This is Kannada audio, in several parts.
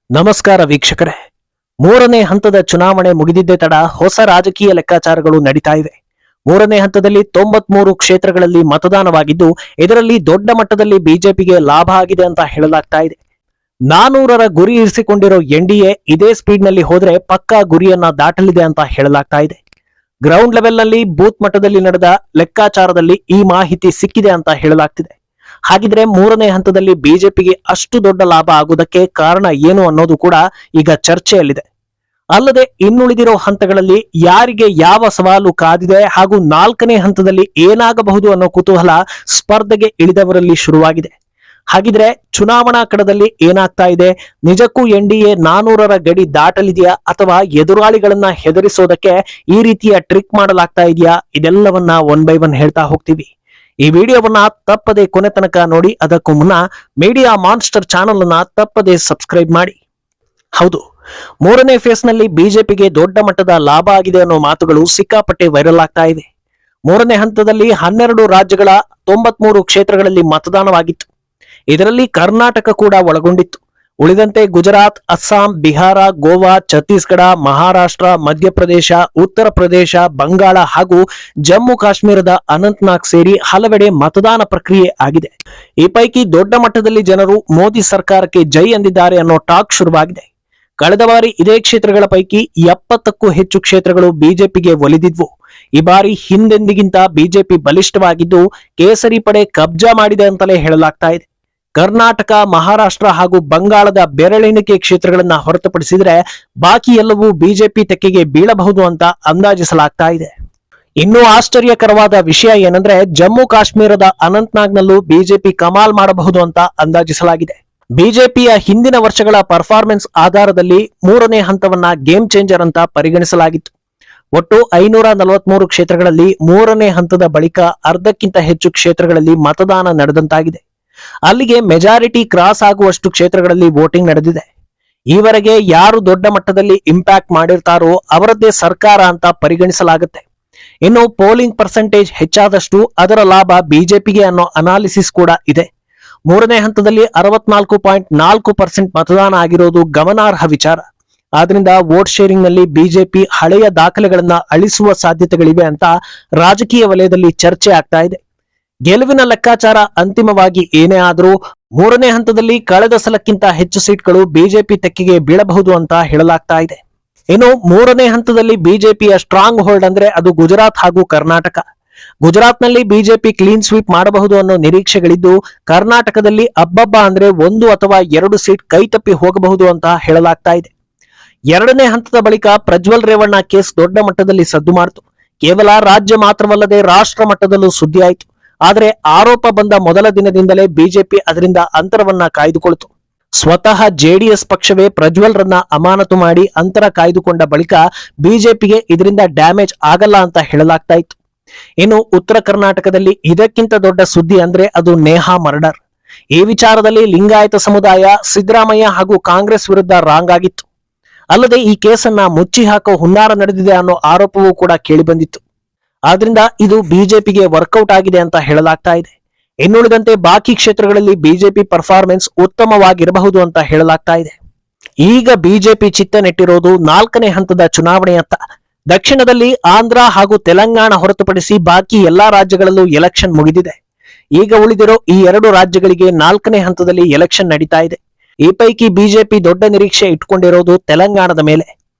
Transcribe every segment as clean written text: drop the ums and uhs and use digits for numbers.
ನಮಸ್ಕಾರ ವೀಕ್ಷಕರೇ. ಮೂರನೇ ಹಂತದ ಚುನಾವಣೆ ಮುಗಿದಿದ್ದೇ ತಡ ಹೊಸ ರಾಜಕೀಯ ಲೆಕ್ಕಾಚಾರಗಳು ನಡೀತಾ ಇವೆ. ಮೂರನೇ ಹಂತದಲ್ಲಿ 93 ಕ್ಷೇತ್ರಗಳಲ್ಲಿ ಮತದಾನವಾಗಿದ್ದು, ಇದರಲ್ಲಿ ದೊಡ್ಡ ಮಟ್ಟದಲ್ಲಿ ಬಿಜೆಪಿಗೆ ಲಾಭ ಆಗಿದೆ ಅಂತ ಹೇಳಲಾಗ್ತಾ ಇದೆ. 400ರ ಗುರಿ ಇರಿಸಿಕೊಂಡಿರೋ ಎನ್ಡಿಎ ಇದೇ ಸ್ಪೀಡ್ ನಲ್ಲಿ ಹೋದ್ರೆ ಪಕ್ಕಾ ಗುರಿಯನ್ನ ದಾಟಲಿದೆ ಅಂತ ಹೇಳಲಾಗ್ತಾ ಇದೆ. ಗ್ರೌಂಡ್ ಲೆವೆಲ್ ನಲ್ಲಿ ಬೂತ್ ಮಟ್ಟದಲ್ಲಿ ನಡೆದ ಲೆಕ್ಕಾಚಾರದಲ್ಲಿ ಈ ಮಾಹಿತಿ ಸಿಕ್ಕಿದೆ ಅಂತ ಹೇಳಲಾಗ್ತಿದೆ. ಹಾಗಿದ್ರೆ ಮೂರನೇ ಹಂತದಲ್ಲಿ ಬಿಜೆಪಿಗೆ ಅಷ್ಟು ದೊಡ್ಡ ಲಾಭ ಆಗುವುದಕ್ಕೆ ಕಾರಣ ಏನು ಅನ್ನೋದು ಕೂಡ ಈಗ ಚರ್ಚೆಯಲ್ಲಿದೆ. ಅಲ್ಲದೆ ಇನ್ನುಳಿದಿರೋ ಹಂತಗಳಲ್ಲಿ ಯಾರಿಗೆ ಯಾವ ಸವಾಲು ಕಾದಿದೆ ಹಾಗೂ 4ನೇ ಹಂತದಲ್ಲಿ ಏನಾಗಬಹುದು ಅನ್ನೋ ಕುತೂಹಲ ಸ್ಪರ್ಧೆಗೆ ಇಳಿದವರಲ್ಲಿ ಶುರುವಾಗಿದೆ. ಹಾಗಿದ್ರೆ ಚುನಾವಣಾ ಕಣದಲ್ಲಿ ಏನಾಗ್ತಾ ಇದೆ? ನಿಜಕ್ಕೂ ಎನ್ಡಿಎ 400ರ ಗಡಿ ದಾಟಲಿದೆಯಾ ಅಥವಾ ಎದುರಾಳಿಗಳನ್ನ ಹೆದರಿಸೋದಕ್ಕೆ ಈ ರೀತಿಯ ಟ್ರಿಕ್ ಮಾಡಲಾಗ್ತಾ ಇದೆಯಾ? ಇದೆಲ್ಲವನ್ನ ಒನ್ ಬೈ ಒನ್ ಹೇಳ್ತಾ ಹೋಗ್ತೀವಿ. ಈ ವಿಡಿಯೋವನ್ನ ತಪ್ಪದೆ ಕೊನೆ ತನಕ ನೋಡಿ. ಅದಕ್ಕೂ ಮುನ್ನ ಮೀಡಿಯಾ ಮಾನ್ಸ್ಟರ್ ಚಾನೆಲ್ ಅನ್ನ ತಪ್ಪದೆ ಸಬ್ಸ್ಕ್ರೈಬ್ ಮಾಡಿ. ಹೌದು, ಮೂರನೇ ಫೇಸ್ ನಲ್ಲಿ ಬಿಜೆಪಿಗೆ ದೊಡ್ಡ ಮಟ್ಟದ ಲಾಭ ಆಗಿದೆ ಅನ್ನೋ ಮಾತುಗಳು ಸಿಕ್ಕಾಪಟ್ಟೆ ವೈರಲ್ ಆಗ್ತಾ ಇವೆ. ಮೂರನೇ ಹಂತದಲ್ಲಿ 12 ರಾಜ್ಯಗಳ 93 ಕ್ಷೇತ್ರಗಳಲ್ಲಿ ಮತದಾನವಾಗಿತ್ತು. ಇದರಲ್ಲಿ ಕರ್ನಾಟಕ ಕೂಡ ಒಳಗೊಂಡಿತ್ತು. ಉಳಿದಂತೆ ಗುಜರಾತ್, ಅಸ್ಸಾಂ, ಬಿಹಾರ, ಗೋವಾ, ಛತ್ತೀಸ್ಗಢ, ಮಹಾರಾಷ್ಟ್ರ, ಮಧ್ಯಪ್ರದೇಶ, ಉತ್ತರ ಪ್ರದೇಶ, ಬಂಗಾಳ ಹಾಗೂ ಜಮ್ಮು ಕಾಶ್ಮೀರದ ಅನಂತನಾಗ್ ಸೇರಿ ಹಲವೆಡೆ ಮತದಾನ ಪ್ರಕ್ರಿಯೆ ಆಗಿದೆ. ಈ ಪೈಕಿ ದೊಡ್ಡ ಮಟ್ಟದಲ್ಲಿ ಜನರು ಮೋದಿ ಸರ್ಕಾರಕ್ಕೆ ಜೈ ಎಂದಿದ್ದಾರೆ ಅನ್ನೋ ಟಾಕ್ ಶುರುವಾಗಿದೆ. ಕಳೆದ ಬಾರಿ ಇದೇ ಕ್ಷೇತ್ರಗಳ ಪೈಕಿ 70ಕ್ಕೂ ಹೆಚ್ಚು ಕ್ಷೇತ್ರಗಳು ಬಿಜೆಪಿಗೆ ಒಲಿದಿದ್ವು. ಈ ಬಾರಿ ಹಿಂದೆಂದಿಗಿಂತ ಬಿಜೆಪಿ ಬಲಿಷ್ಠವಾಗಿದ್ದು ಕೇಸರಿ ಪಡೆ ಕಬ್ಜಾ ಮಾಡಿದೆ ಅಂತಲೇ ಹೇಳಲಾಗ್ತಾ ಇದೆ. ಕರ್ನಾಟಕ, ಮಹಾರಾಷ್ಟ್ರ ಹಾಗೂ ಬಂಗಾಳದ ಬೆರಳೆಣಿಕೆ ಕ್ಷೇತ್ರಗಳನ್ನ ಹೊರತುಪಡಿಸಿದ್ರೆ ಬಾಕಿ ಎಲ್ಲವೂ ಬಿಜೆಪಿ ತೆಕ್ಕೆಗೆ ಬೀಳಬಹುದು ಅಂತ ಅಂದಾಜಿಸಲಾಗ್ತಾ ಇದೆ. ಇನ್ನೂ ಆಶ್ಚರ್ಯಕರವಾದ ವಿಷಯ ಏನಂದ್ರೆ, ಜಮ್ಮು ಕಾಶ್ಮೀರದ ಅನಂತನಾಗ್ನಲ್ಲೂ ಬಿಜೆಪಿ ಕಮಾಲ್ ಮಾಡಬಹುದು ಅಂತ ಅಂದಾಜಿಸಲಾಗಿದೆ. ಬಿಜೆಪಿಯ ಹಿಂದಿನ ವರ್ಷಗಳ ಪರ್ಫಾರ್ಮೆನ್ಸ್ ಆಧಾರದಲ್ಲಿ ಮೂರನೇ ಹಂತವನ್ನ ಗೇಮ್ ಚೇಂಜರ್ ಅಂತ ಪರಿಗಣಿಸಲಾಗಿತ್ತು. ಒಟ್ಟು 543 ಕ್ಷೇತ್ರಗಳಲ್ಲಿ ಮೂರನೇ ಹಂತದ ಬಳಿಕ ಅರ್ಧಕ್ಕಿಂತ ಹೆಚ್ಚು ಕ್ಷೇತ್ರಗಳಲ್ಲಿ ಮತದಾನ ನಡೆದಂತಾಗಿದೆ. ಅಲ್ಲಿಗೆ ಮೆಜಾರಿಟಿ ಕ್ರಾಸ್ ಆಗುವಷ್ಟು ಕ್ಷೇತ್ರಗಳಲ್ಲಿ ವೋಟಿಂಗ್ ನಡೆದಿದೆ. ಈವರೆಗೆ ಯಾರು ದೊಡ್ಡ ಮಟ್ಟದಲ್ಲಿ ಇಂಪ್ಯಾಕ್ಟ್ ಮಾಡಿರ್ತಾರೋ ಅವರದ್ದೇ ಸರ್ಕಾರ ಅಂತ ಪರಿಗಣಿಸಲಾಗುತ್ತೆ. ಇನ್ನು ಪೋಲಿಂಗ್ ಪರ್ಸೆಂಟೇಜ್ ಹೆಚ್ಚಾದಷ್ಟು ಅದರ ಲಾಭ ಬಿಜೆಪಿಗೆ ಅನ್ನೋ ಅನಾಲಿಸಿಸ್ ಕೂಡ ಇದೆ. ಮೂರನೇ ಹಂತದಲ್ಲಿ 64.4% ಮತದಾನ ಆಗಿರೋದು ಗಮನಾರ್ಹ ವಿಚಾರ. ಆದ್ರಿಂದ ವೋಟ್ ಶೇರಿಂಗ್ ನಲ್ಲಿ ಬಿಜೆಪಿ ಹಳೆಯ ದಾಖಲೆಗಳನ್ನ ಅಳಿಸುವ ಸಾಧ್ಯತೆಗಳಿವೆ ಅಂತ ರಾಜಕೀಯ ವಲಯದಲ್ಲಿ ಚರ್ಚೆ ಆಗ್ತಾ ಇದೆ. ಗೆಲುವಿನ ಲೆಕ್ಕಾಚಾರ ಅಂತಿಮವಾಗಿ ಏನೇ ಆದರೂ ಮೂರನೇ ಹಂತದಲ್ಲಿ ಕಳೆದ ಸಲಕ್ಕಿಂತ ಹೆಚ್ಚು ಸೀಟ್ಗಳು ಬಿಜೆಪಿ ತೆಕ್ಕೆಗೆ ಬೀಳಬಹುದು ಅಂತ ಹೇಳಲಾಗ್ತಾ ಇದೆ. ಇನ್ನು ಮೂರನೇ ಹಂತದಲ್ಲಿ ಬಿಜೆಪಿಯ ಸ್ಟ್ರಾಂಗ್ ಹೋಲ್ಡ್ ಅಂದ್ರೆ ಅದು ಗುಜರಾತ್ ಹಾಗೂ ಕರ್ನಾಟಕ. ಗುಜರಾತ್ನಲ್ಲಿ ಬಿಜೆಪಿ ಕ್ಲೀನ್ ಸ್ವೀಪ್ ಮಾಡಬಹುದು ಅನ್ನೋ ನಿರೀಕ್ಷೆಗಳಿದ್ದು, ಕರ್ನಾಟಕದಲ್ಲಿ ಅಬ್ಬಬ್ಬ ಅಂದ್ರೆ 1 ಅಥವಾ 2 ಸೀಟ್ ಕೈತಪ್ಪಿ ಹೋಗಬಹುದು ಅಂತ ಹೇಳಲಾಗ್ತಾ ಇದೆ. ಎರಡನೇ ಹಂತದ ಬಳಿಕ ಪ್ರಜ್ವಲ್ ರೇವಣ್ಣ ಕೇಸ್ ದೊಡ್ಡ ಮಟ್ಟದಲ್ಲಿ ಸದ್ದು ಮಾಡಿತು. ಕೇವಲ ರಾಜ್ಯ ಮಾತ್ರವಲ್ಲದೆ ರಾಷ್ಟ್ರ ಮಟ್ಟದಲ್ಲೂ ಸುದ್ದಿ ಆಯಿತು. ಆದರೆ ಆರೋಪ ಬಂದ ಮೊದಲ ದಿನದಿಂದಲೇ ಬಿಜೆಪಿ ಅದರಿಂದ ಅಂತರವನ್ನ ಕಾಯ್ದುಕೊಳ್ತು. ಸ್ವತಃ ಜೆಡಿಎಸ್ ಪಕ್ಷವೇ ಪ್ರಜ್ವಲ್ ರನ್ನ ಅಮಾನತು ಮಾಡಿ ಅಂತರ ಕಾಯ್ದುಕೊಂಡ ಬಳಿಕ ಬಿಜೆಪಿಗೆ ಇದರಿಂದ ಡ್ಯಾಮೇಜ್ ಆಗಲ್ಲ ಅಂತ ಹೇಳಲಾಗ್ತಾ ಇತ್ತು. ಇನ್ನು ಉತ್ತರ ಕರ್ನಾಟಕದಲ್ಲಿ ಇದಕ್ಕಿಂತ ದೊಡ್ಡ ಸುದ್ದಿ ಅಂದ್ರೆ ಅದು ನೇಹಾ ಮರ್ಡರ್. ಈ ವಿಚಾರದಲ್ಲಿ ಲಿಂಗಾಯತ ಸಮುದಾಯ, ಸಿದ್ದರಾಮಯ್ಯ ಹಾಗೂ ಕಾಂಗ್ರೆಸ್ ವಿರುದ್ಧ ರಾಂಗ್ ಆಗಿತ್ತು. ಅಲ್ಲದೆ ಈ ಕೇಸನ್ನ ಮುಚ್ಚಿ ಹಾಕೋ ಹುನ್ನಾರ ನಡೆದಿದೆ ಅನ್ನೋ ಆರೋಪವೂ ಕೂಡ ಕೇಳಿಬಂದಿತ್ತು. ಆದ್ರಿಂದ ಇದು ಬಿಜೆಪಿಗೆ ವರ್ಕೌಟ್ ಆಗಿದೆ ಅಂತ ಹೇಳಲಾಗ್ತಾ ಇದೆ. ಇನ್ನುಳಿದಂತೆ ಬಾಕಿ ಕ್ಷೇತ್ರಗಳಲ್ಲಿ ಬಿಜೆಪಿ ಪರ್ಫಾರ್ಮೆನ್ಸ್ ಉತ್ತಮವಾಗಿರಬಹುದು ಅಂತ ಹೇಳಲಾಗ್ತಾ ಇದೆ. ಈಗ ಬಿಜೆಪಿ ಚಿತ್ತ ನೆಟ್ಟಿರೋದು 4ನೇ ಹಂತದ ಚುನಾವಣೆಯತ್ತ. ದಕ್ಷಿಣದಲ್ಲಿ ಆಂಧ್ರ ಹಾಗೂ ತೆಲಂಗಾಣ ಹೊರತುಪಡಿಸಿ ಬಾಕಿ ಎಲ್ಲಾ ರಾಜ್ಯಗಳಲ್ಲೂ ಎಲೆಕ್ಷನ್ ಮುಗಿದಿದೆ. ಈಗ ಉಳಿದಿರೋ ಈ 2 ರಾಜ್ಯಗಳಿಗೆ 4ನೇ ಹಂತದಲ್ಲಿ ಎಲೆಕ್ಷನ್ ನಡೀತಾ ಇದೆ. ಈ ಪೈಕಿ ಬಿಜೆಪಿ ದೊಡ್ಡ ನಿರೀಕ್ಷೆ ಇಟ್ಟುಕೊಂಡಿರೋದು ತೆಲಂಗಾಣದ ಮೇಲೆ.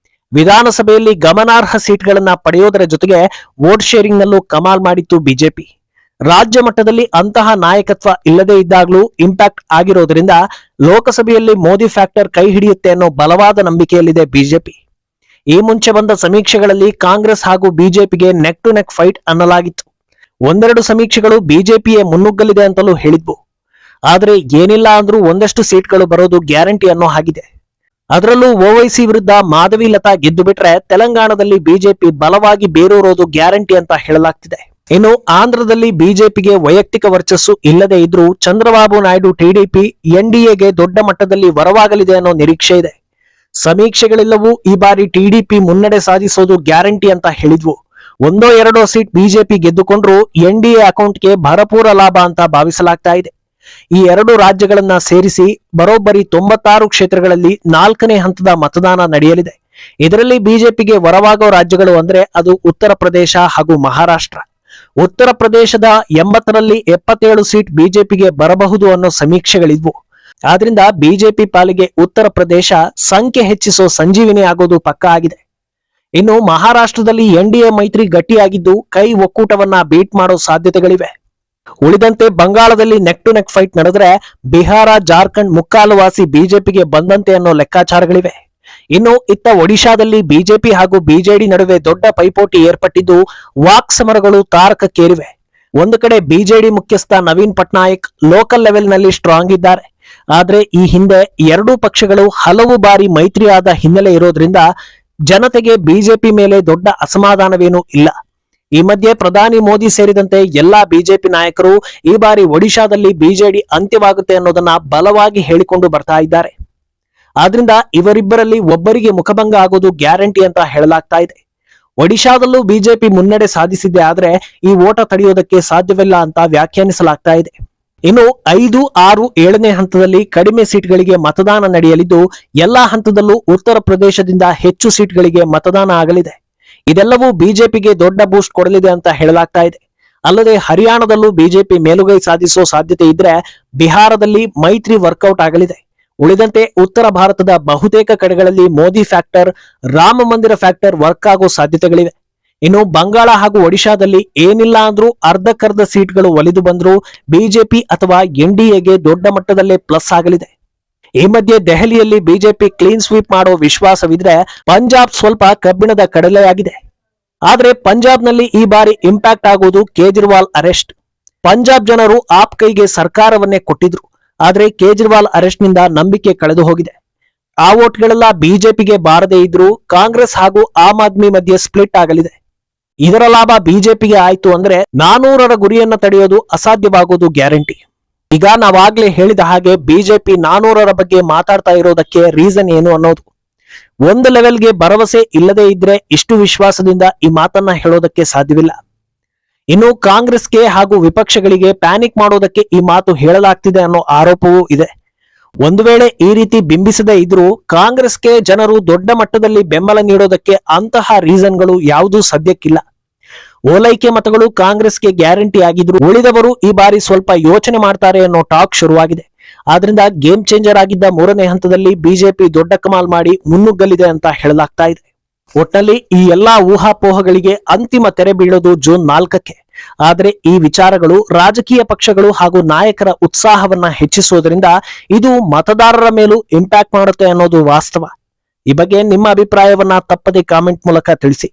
ವಿಧಾನಸಭೆಯಲ್ಲಿ ಗಮನಾರ್ಹ ಸೀಟ್ಗಳನ್ನ ಪಡೆಯೋದರ ಜೊತೆಗೆ ವೋಟ್ ಶೇರಿಂಗ್ ನಲ್ಲೂ ಕಮಾಲ್ ಮಾಡಿತ್ತು ಬಿಜೆಪಿ. ರಾಜ್ಯ ಮಟ್ಟದಲ್ಲಿ ಅಂತಹ ನಾಯಕತ್ವ ಇಲ್ಲದೇ ಇದ್ದಾಗಲೂ ಇಂಪ್ಯಾಕ್ಟ್ ಆಗಿರೋದ್ರಿಂದ ಲೋಕಸಭೆಯಲ್ಲಿ ಮೋದಿ ಫ್ಯಾಕ್ಟರ್ ಕೈ ಹಿಡಿಯುತ್ತೆ ಅನ್ನೋ ಬಲವಾದ ನಂಬಿಕೆಯಲ್ಲಿದೆ ಬಿಜೆಪಿ. ಈ ಮುಂಚೆ ಬಂದ ಸಮೀಕ್ಷೆಗಳಲ್ಲಿ ಕಾಂಗ್ರೆಸ್ ಹಾಗೂ ಬಿಜೆಪಿಗೆ ನೆಕ್ ಟು ನೆಕ್ ಫೈಟ್ ಅನ್ನಲಾಗಿತ್ತು. ಒಂದೆರಡು ಸಮೀಕ್ಷೆಗಳು ಬಿಜೆಪಿಯೇ ಮುನ್ನುಗ್ಗಲಿದೆ ಅಂತಲೂ ಹೇಳಿದ್ವು. ಆದ್ರೆ ಏನಿಲ್ಲ ಅಂದ್ರೂ ಒಂದಷ್ಟು ಸೀಟ್ಗಳು ಬರೋದು ಗ್ಯಾರಂಟಿ ಅನ್ನೋ ಹಾಗಿದೆ. ಅದರಲ್ಲೂ ಓವೈಸಿ ವಿರುದ್ಧ ಮಾಧವಿ ಲತಾ ಗೆದ್ದು ಬಿಟ್ರೆ ತೆಲಂಗಾಣದಲ್ಲಿ ಬಿಜೆಪಿ ಬಲವಾಗಿ ಬೇರೂರೋದು ಗ್ಯಾರಂಟಿ ಅಂತ ಹೇಳಲಾಗ್ತಿದೆ. ಇನ್ನು ಆಂಧ್ರದಲ್ಲಿ ಬಿಜೆಪಿಗೆ ವೈಯಕ್ತಿಕ ವರ್ಚಸ್ಸು ಇಲ್ಲದೆ ಇದ್ರೂ ಚಂದ್ರಬಾಬು ನಾಯ್ಡು ಟಿಡಿಪಿ ಎನ್ಡಿಎಗೆ ದೊಡ್ಡ ಮಟ್ಟದಲ್ಲಿ ವರವಾಗಲಿದೆ ಅನ್ನೋ ನಿರೀಕ್ಷೆ ಇದೆ. ಸಮೀಕ್ಷೆಗಳೆಲ್ಲವೂ ಈ ಬಾರಿ ಟಿಡಿಪಿ ಮುನ್ನಡೆ ಸಾಧಿಸೋದು ಗ್ಯಾರಂಟಿ ಅಂತ ಹೇಳಿದ್ವು. 1-2 ಸೀಟ್ ಬಿಜೆಪಿ ಗೆದ್ದುಕೊಂಡ್ರು ಎನ್ಡಿಎ ಅಕೌಂಟ್ಗೆ ಭರಪೂರ ಲಾಭ ಅಂತ ಭಾವಿಸಲಾಗ್ತಾ ಇದೆ. ಈ ಎರಡು ರಾಜ್ಯಗಳನ್ನ ಸೇರಿಸಿ ಬರೋಬ್ಬರಿ 96 ಕ್ಷೇತ್ರಗಳಲ್ಲಿ 4ನೇ ಹಂತದ ಮತದಾನ ನಡೆಯಲಿದೆ. ಇದರಲ್ಲಿ ಬಿಜೆಪಿಗೆ ವರವಾಗೋ ರಾಜ್ಯಗಳು ಅಂದ್ರೆ ಅದು ಉತ್ತರ ಪ್ರದೇಶ ಹಾಗೂ ಮಹಾರಾಷ್ಟ್ರ. ಉತ್ತರ ಪ್ರದೇಶದ 80ರಲ್ಲಿ 77 ಸೀಟ್ ಬಿಜೆಪಿಗೆ ಬರಬಹುದು ಅನ್ನೋ ಸಮೀಕ್ಷೆಗಳಿದ್ವು. ಆದ್ರಿಂದ ಬಿಜೆಪಿ ಪಾಲಿಗೆ ಉತ್ತರ ಪ್ರದೇಶ ಸಂಖ್ಯೆ ಹೆಚ್ಚಿಸೋ ಸಂಜೀವಿನಿ ಆಗೋದು ಪಕ್ಕಾ ಆಗಿದೆ. ಇನ್ನು ಮಹಾರಾಷ್ಟ್ರದಲ್ಲಿ ಎನ್ಡಿಎ ಮೈತ್ರಿ ಗಟ್ಟಿಯಾಗಿದ್ದು ಕೈ ಒಕ್ಕೂಟವನ್ನ ಬೀಟ್ ಮಾಡೋ ಸಾಧ್ಯತೆಗಳಿವೆ. ಉಳಿದಂತೆ ಬಂಗಾಳದಲ್ಲಿ ನೆಕ್ ಟು ನೆಕ್ ಫೈಟ್ ನಡೆದ್ರೆ ಬಿಹಾರ, ಜಾರ್ಖಂಡ್ ಮುಕ್ಕಾಲು ವಾಸಿ ಬಿಜೆಪಿಗೆ ಬಂದಂತೆ ಅನ್ನೋ ಲೆಕ್ಕಾಚಾರಗಳಿವೆ. ಇನ್ನು ಇತ್ತ ಒಡಿಶಾದಲ್ಲಿ ಬಿಜೆಪಿ ಹಾಗೂ ಬಿಜೆಡಿ ನಡುವೆ ದೊಡ್ಡ ಪೈಪೋಟಿ ಏರ್ಪಟ್ಟಿದ್ದು ವಾಕ್ ಸಮರಗಳು ತಾರಕಕ್ಕೇರಿವೆ. ಒಂದು ಕಡೆ ಬಿಜೆಡಿ ಮುಖ್ಯಸ್ಥ ನವೀನ್ ಪಟ್ನಾಯಕ್ ಲೋಕಲ್ ಲೆವೆಲ್ ನಲ್ಲಿ ಸ್ಟ್ರಾಂಗ್ ಇದ್ದಾರೆ. ಆದ್ರೆ ಈ ಹಿಂದೆ ಎರಡೂ ಪಕ್ಷಗಳು ಹಲವು ಬಾರಿ ಮೈತ್ರಿಯಾದ ಹಿನ್ನೆಲೆ ಇರೋದ್ರಿಂದ ಜನತೆಗೆ ಬಿಜೆಪಿ ಮೇಲೆ ದೊಡ್ಡ ಅಸಮಾಧಾನವೇನೂ ಇಲ್ಲ. ಈ ಮಧ್ಯೆ ಪ್ರಧಾನಿ ಮೋದಿ ಸೇರಿದಂತೆ ಎಲ್ಲಾ ಬಿಜೆಪಿ ನಾಯಕರು ಈ ಬಾರಿ ಒಡಿಶಾದಲ್ಲಿ ಬಿಜೆಡಿ ಅಂತ್ಯವಾಗುತ್ತೆ ಅನ್ನೋದನ್ನ ಬಲವಾಗಿ ಹೇಳಿಕೊಂಡು ಬರ್ತಾ ಇದ್ದಾರೆ. ಆದ್ರಿಂದ ಇವರಿಬ್ಬರಲ್ಲಿ ಒಬ್ಬರಿಗೆ ಮುಖಭಂಗ ಆಗೋದು ಗ್ಯಾರಂಟಿ ಅಂತ ಹೇಳಲಾಗ್ತಾ ಇದೆ. ಒಡಿಶಾದಲ್ಲೂ ಬಿಜೆಪಿ ಮುನ್ನಡೆ ಸಾಧಿಸಿದೆ, ಆದ್ರೆ ಈ ಓಟ ತಡೆಯೋದಕ್ಕೆ ಸಾಧ್ಯವಿಲ್ಲ ಅಂತ ವ್ಯಾಖ್ಯಾನಿಸಲಾಗ್ತಾ ಇದೆ. ಇನ್ನು 5, 6, 7ನೇ ಹಂತದಲ್ಲಿ ಕಡಿಮೆ ಸೀಟ್ಗಳಿಗೆ ಮತದಾನ ನಡೆಯಲಿದ್ದು ಎಲ್ಲಾ ಹಂತದಲ್ಲೂ ಉತ್ತರ ಪ್ರದೇಶದಿಂದ ಹೆಚ್ಚು ಸೀಟ್ಗಳಿಗೆ ಮತದಾನ ಆಗಲಿದೆ. ಇದೆಲ್ಲವೂ ಬಿಜೆಪಿಗೆ ದೊಡ್ಡ ಬೂಸ್ಟ್ ಕೊಡಲಿದೆ ಅಂತ ಹೇಳಲಾಗ್ತಾ ಇದೆ. ಅಲ್ಲದೆ ಹರಿಯಾಣದಲ್ಲೂ ಬಿಜೆಪಿ ಮೇಲುಗೈ ಸಾಧಿಸೋ ಸಾಧ್ಯತೆ ಇದ್ರೆ ಬಿಹಾರದಲ್ಲಿ ಮೈತ್ರಿ ವರ್ಕೌಟ್ ಆಗಲಿದೆ. ಉಳಿದಂತೆ ಉತ್ತರ ಭಾರತದ ಬಹುತೇಕ ಕಡೆಗಳಲ್ಲಿ ಮೋದಿ ಫ್ಯಾಕ್ಟರ್, ರಾಮ ಮಂದಿರ ಫ್ಯಾಕ್ಟರ್ ವರ್ಕ್ ಆಗೋ ಸಾಧ್ಯತೆಗಳಿವೆ. ಇನ್ನು ಬಂಗಾಳ ಹಾಗೂ ಒಡಿಶಾದಲ್ಲಿ ಏನಿಲ್ಲ ಅಂದ್ರೂ ಅರ್ಧಕ್ಕರ್ಧ ಸೀಟ್ಗಳು ಒಲಿದು ಬಂದ್ರೂ ಬಿಜೆಪಿ ಅಥವಾ ಎನ್ಡಿಎಗೆ ದೊಡ್ಡ ಮಟ್ಟದಲ್ಲೇ ಪ್ಲಸ್ ಆಗಲಿದೆ. ಈ ಮಧ್ಯೆ ದೆಹಲಿಯಲ್ಲಿ ಬಿಜೆಪಿ ಕ್ಲೀನ್ ಸ್ವೀಪ್ ಮಾಡೋ ವಿಶ್ವಾಸವಿದ್ರೆ ಪಂಜಾಬ್ ಸ್ವಲ್ಪ ಕಬ್ಬಿಣದ ಕಡಲೆಯಾಗಿದೆ. ಆದ್ರೆ ಪಂಜಾಬ್ನಲ್ಲಿ ಈ ಬಾರಿ ಇಂಪ್ಯಾಕ್ಟ್ ಆಗುವುದು ಕೇಜ್ರಿವಾಲ್ ಅರೆಸ್ಟ್. ಪಂಜಾಬ್ ಜನರು ಆಪ್ ಕೈಗೆ ಸರ್ಕಾರವನ್ನೇ ಕೊಟ್ಟಿದ್ರು, ಆದ್ರೆ ಕೇಜ್ರಿವಾಲ್ ಅರೆಸ್ಟ್ ನಿಂದ ನಂಬಿಕೆ ಕಳೆದು ಹೋಗಿದೆ. ಆ ವೋಟ್ಗಳೆಲ್ಲ ಬಿಜೆಪಿಗೆ ಬಾರದೇ ಇದ್ರೂ ಕಾಂಗ್ರೆಸ್ ಹಾಗೂ ಆಮ್ ಆದ್ಮಿ ಮಧ್ಯೆ ಸ್ಪ್ಲಿಟ್ ಆಗಲಿದೆ. ಇದರ ಲಾಭ ಬಿಜೆಪಿಗೆ ಆಯ್ತು ಅಂದ್ರೆ 400ರ ಗುರಿಯನ್ನ ತಡೆಯೋದು ಅಸಾಧ್ಯವಾಗೋದು ಗ್ಯಾರಂಟಿ. ಈಗ ನಾವಾಗ್ಲೇ ಹೇಳಿದ ಹಾಗೆ ಬಿಜೆಪಿ 400ರ ಬಗ್ಗೆ ಮಾತಾಡ್ತಾ ಇರೋದಕ್ಕೆ ರೀಸನ್ ಏನು ಅನ್ನೋದು. ಒಂದು ಲೆವೆಲ್ಗೆ ಭರವಸೆ ಇಲ್ಲದೆ ಇದ್ರೆ ಇಷ್ಟು ವಿಶ್ವಾಸದಿಂದ ಈ ಮಾತನ್ನ ಹೇಳೋದಕ್ಕೆ ಸಾಧ್ಯವಿಲ್ಲ. ಇನ್ನು ಕಾಂಗ್ರೆಸ್ಗೆ ಹಾಗೂ ವಿಪಕ್ಷಗಳಿಗೆ ಪ್ಯಾನಿಕ್ ಮಾಡೋದಕ್ಕೆ ಈ ಮಾತು ಹೇಳಲಾಗ್ತಿದೆ ಅನ್ನೋ ಆರೋಪವೂ ಇದೆ. ಒಂದು ವೇಳೆ ಈ ರೀತಿ ಬಿಂಬಿಸದೇ ಇದ್ರೂ ಕಾಂಗ್ರೆಸ್ಗೆ ಜನರು ದೊಡ್ಡ ಮಟ್ಟದಲ್ಲಿ ಬೆಂಬಲ ನೀಡೋದಕ್ಕೆ ಅಂತಹ ರೀಸನ್ಗಳು ಯಾವುದೂ ಸದ್ಯಕ್ಕಿಲ್ಲ. ಓಲೈಕೆ ಮತಗಳು ಕಾಂಗ್ರೆಸ್ಗೆ ಗ್ಯಾರಂಟಿ ಆಗಿದ್ರು ಉಳಿದವರು ಈ ಬಾರಿ ಸ್ವಲ್ಪ ಯೋಚನೆ ಮಾಡ್ತಾರೆ ಅನ್ನೋ ಟಾಕ್ ಶುರುವಾಗಿದೆ. ಆದ್ರಿಂದ ಗೇಮ್ ಚೇಂಜರ್ ಆಗಿದ್ದ 3ನೇ ಹಂತದಲ್ಲಿ ಬಿಜೆಪಿ ದೊಡ್ಡ ಕಮಾಲ್ ಮಾಡಿ ಮುನ್ನುಗ್ಗಲಿದೆ ಅಂತ ಹೇಳಲಾಗ್ತಾ ಇದೆ. ಒಟ್ಟಲ್ಲಿ ಈ ಎಲ್ಲಾ ಊಹಾಪೋಹಗಳಿಗೆ ಅಂತಿಮ ತೆರೆ ಬೀಳೋದು ಜೂನ್ 4ಕ್ಕೆ. ಆದ್ರೆ ಈ ವಿಚಾರಗಳು ರಾಜಕೀಯ ಪಕ್ಷಗಳು ಹಾಗೂ ನಾಯಕರ ಉತ್ಸಾಹವನ್ನ ಹೆಚ್ಚಿಸುವುದರಿಂದ ಇದು ಮತದಾರರ ಮೇಲೂ ಇಂಪ್ಯಾಕ್ಟ್ ಮಾಡುತ್ತೆ ಅನ್ನೋದು ವಾಸ್ತವ. ಈ ಬಗ್ಗೆ ನಿಮ್ಮ ಅಭಿಪ್ರಾಯವನ್ನ ತಪ್ಪದೆ ಕಾಮೆಂಟ್ ಮೂಲಕ ತಿಳಿಸಿ.